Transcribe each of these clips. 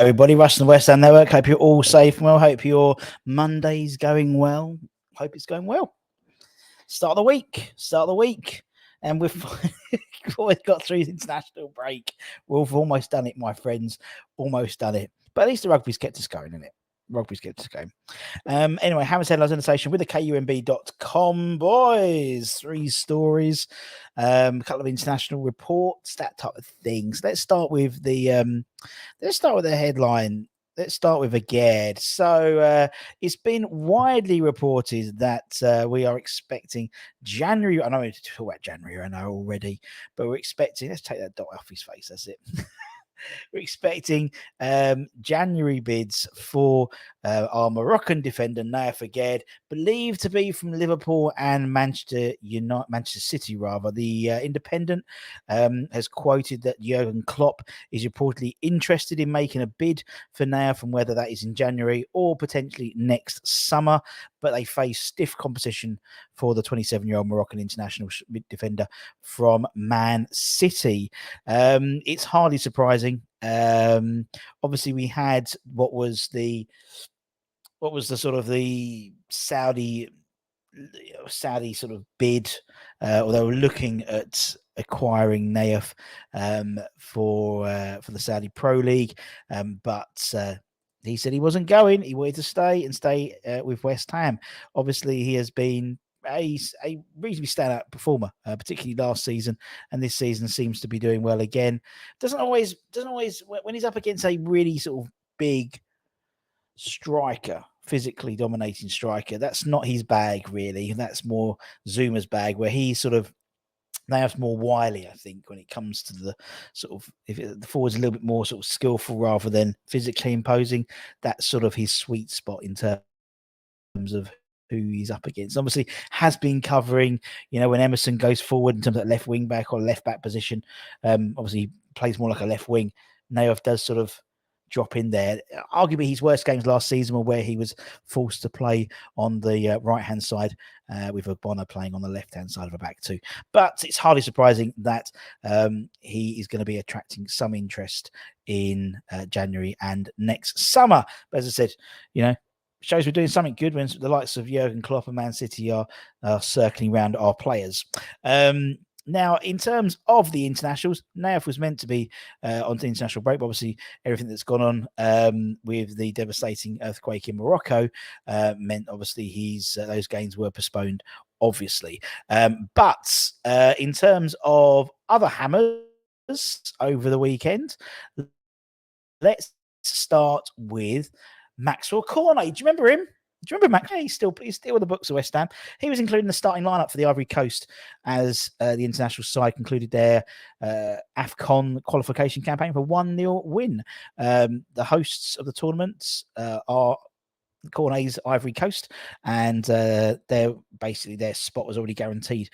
Everybody, Russ and the West Ham Network. Hope you're all safe and well. Hope your Monday's going well. Hope it's going well. Start of the week. And we've always got through the international break. We've almost done it, my friends. Almost done it. But at least the rugby's kept us going, isn't it? Rugby's kept us going. Anyway, Hammer's Headlines in the Station with the KUMB.com, boys. 3 stories, a couple of international reports, that type of things. Let's start with the headline. Let's start with Aguerd. So it's been widely reported that we are expecting January. I know we talk about January, I know already, but we're expecting. Let's take that dot off his face. That's it. We're expecting January bids for our Moroccan defender Naif Aguerd, believed to be from Liverpool and Manchester City. Rather, the Independent has quoted that Jurgen Klopp is reportedly interested in making a bid for Naif, and whether that is in January or potentially next summer. But they face stiff competition for the 27-year-old Moroccan international defender from Man City. It's hardly surprising. Obviously, we had what was the sort of the Saudi sort of bid, or they were looking at acquiring Naif for the Saudi Pro League, but he said he wasn't going. He wanted to stay with West Ham. Obviously, he has been a reasonably standout performer, particularly last season, and this season seems to be doing well again. Doesn't always when he's up against a really sort of big striker, physically dominating striker, that's not his bag really. That's more Zuma's bag, where he sort of Naif's more wily, I think, when it comes to the sort of, if the forward's a little bit more sort of skillful rather than physically imposing. That's sort of his sweet spot in terms of who he's up against. Obviously, has been covering, when Emerson goes forward in terms of left wing back or left back position. Obviously, he plays more like a left wing. Naif does sort of drop in there. Arguably, his worst games last season were where he was forced to play on the right-hand side with Ogbonna playing on the left-hand side of a back two. But it's hardly surprising that he is going to be attracting some interest in January and next summer. But as I said, shows we're doing something good when the likes of Jurgen Klopp and Man City are circling around our players. Now, in terms of the internationals, Naif was meant to be on the international break, but obviously everything that's gone on with the devastating earthquake in Morocco meant obviously those games were postponed, obviously. But in terms of other hammers over the weekend, let's start with Maxwell Cornet. Do you remember him? Do you remember Max? He's still with the books of West Ham. He was included in the starting lineup for the Ivory Coast as the international side concluded their AFCON qualification campaign for 1-0 win. The hosts of the tournament are Cornet's Ivory Coast, and their spot was already guaranteed,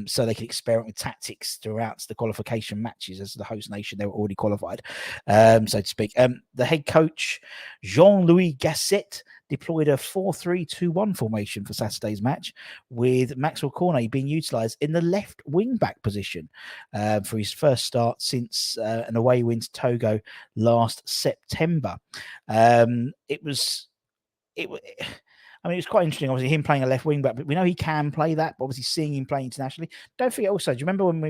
so they could experiment with tactics throughout the qualification matches. As the host nation, they were already qualified, so to speak. The head coach, Jean-Louis Gasset, deployed a 4-3-2-1 formation for Saturday's match, with Maxwell Cornet being utilised in the left wing-back position for his first start since an away win to Togo last September. It was quite interesting, obviously, him playing a left wing back, but we know he can play that, but obviously seeing him play internationally. Don't forget also, do you remember when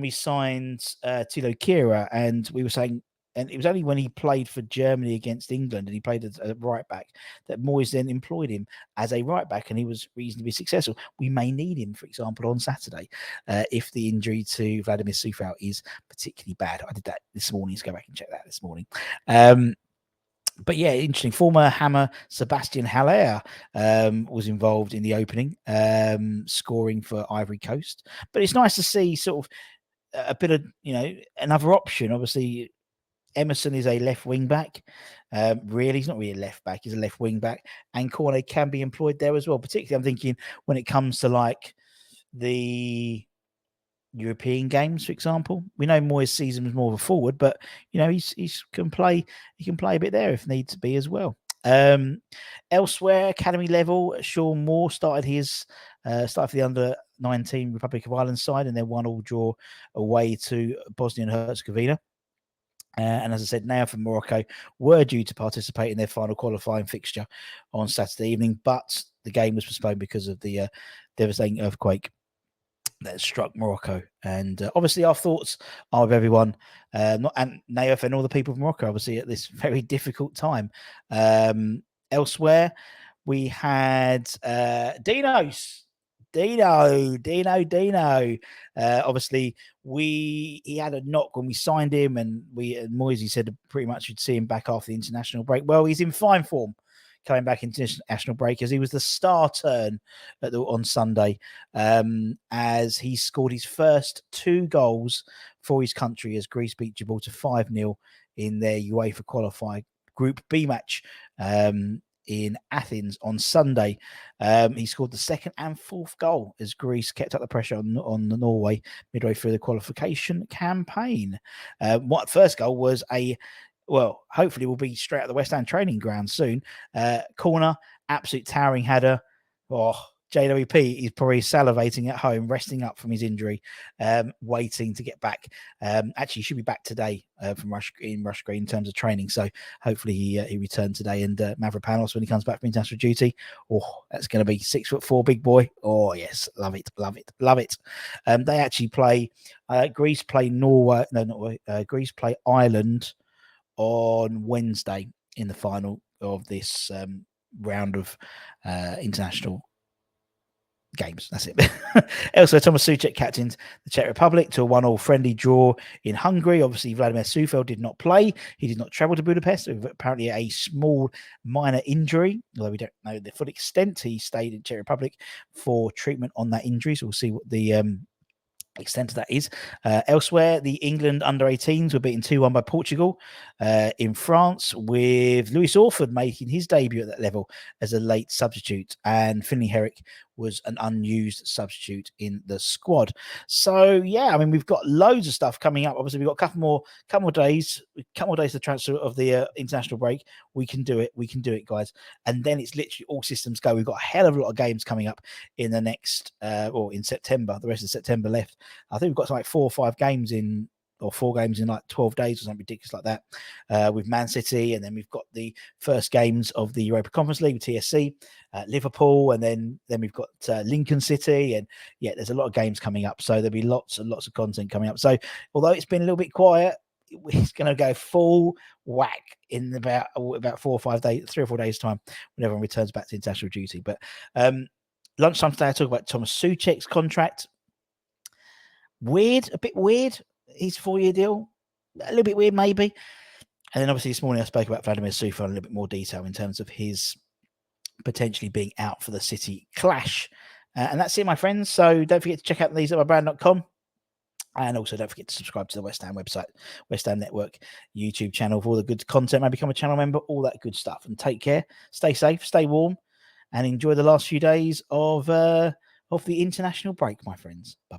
we signed Tilo Kehrer, and we were saying, and it was only when he played for Germany against England and he played as a right back that Moyes then employed him as a right back, and he was reasonably successful. We may need him, for example, on Saturday if the injury to Vladimir Sufal is particularly bad. I did that this morning, so go back and check that this morning. But yeah, interesting. Former Hammer Sebastian Haller was involved in the opening, scoring for Ivory Coast. But it's nice to see sort of a bit of, another option. Obviously, Emerson is a left wing back. Really, he's not really a left back. He's a left wing back. And Cornet can be employed there as well. Particularly, I'm thinking when it comes to like the European games, for example. We know Moyes sees him as more of a forward, but he can play a bit there if needs to be as well. Elsewhere, academy level, Sean Moore started for the under-19 Republic of Ireland side in their 1-1 draw away to Bosnia and Herzegovina. And as I said, Naif and Morocco were due to participate in their final qualifying fixture on Saturday evening, but the game was postponed because of the devastating earthquake that struck Morocco. And obviously, our thoughts are with everyone, and Naif and all the people of Morocco, obviously, at this very difficult time. Elsewhere, we had Dinos. Dino. Obviously, he had a knock when we signed him, and Moisey said pretty much you'd see him back after the international break. Well, he's in fine form coming back into international break, as he was the star turn on Sunday, as he scored his first 2 goals for his country as Greece beat Gibraltar 5-0 in their UEFA qualified Group B match in Athens on Sunday. He scored the 2nd and 4th goal as Greece kept up the pressure on the Norway midway through the qualification campaign. What first goal was hopefully will be straight out the West Ham training ground soon. Corner, absolute towering header. JWP is probably salivating at home, resting up from his injury, waiting to get back. Actually, he should be back today from Rush Green in terms of training. So hopefully he returns today. And Mavropanos, when he comes back from international duty, that's going to be 6'4" big boy. Oh yes, love it. They actually play. Greece play Norway. No, not Greece play Ireland on Wednesday in the final of this round of international games. That's it. Elsewhere, Thomas Souček captained the Czech Republic to a 1-1 friendly draw in Hungary. Obviously, Vladimir Sufel did not play. He did not travel to Budapest with apparently a small minor injury, although we don't know the full extent. He stayed in Czech Republic for treatment on that injury, so we'll see what the extent of that is. Elsewhere, the England under-18s were beaten 2-1 by Portugal in France, with Lewis Orford making his debut at that level as a late substitute, and Finlay Herrick was an unused substitute in the squad. So yeah, I mean, we've got loads of stuff coming up. Obviously, we've got a couple more days to transfer of the international break. We can do it, guys. And then it's literally all systems go. We've got a hell of a lot of games coming up in the next or in September. The rest of September left. I think we've got like 4 or 5 games in, or 4 games in like 12 days or something ridiculous like that, with Man City. And then we've got the first games of the Europa Conference League with TSC, Liverpool, and then we've got Lincoln City. And yeah, there's a lot of games coming up. So there'll be lots and lots of content coming up. So although it's been a little bit quiet, it's going to go full whack in about 4 or 5 days, 3 or 4 days time, when everyone returns back to international duty. But lunchtime today, I talk about Thomas Souček's contract. A bit weird. His 4-year deal, a little bit weird, maybe. And then obviously this morning I spoke about Vladimir Sufel in a little bit more detail in terms of his potentially being out for the City clash. And that's it, my friends. So don't forget to check out theseatmybrand.com. And also don't forget to subscribe to the West Ham website, West Ham Network YouTube channel for all the good content. Maybe become a channel member, all that good stuff. And take care, stay safe, stay warm, and enjoy the last few days of the international break, my friends. Bye-bye.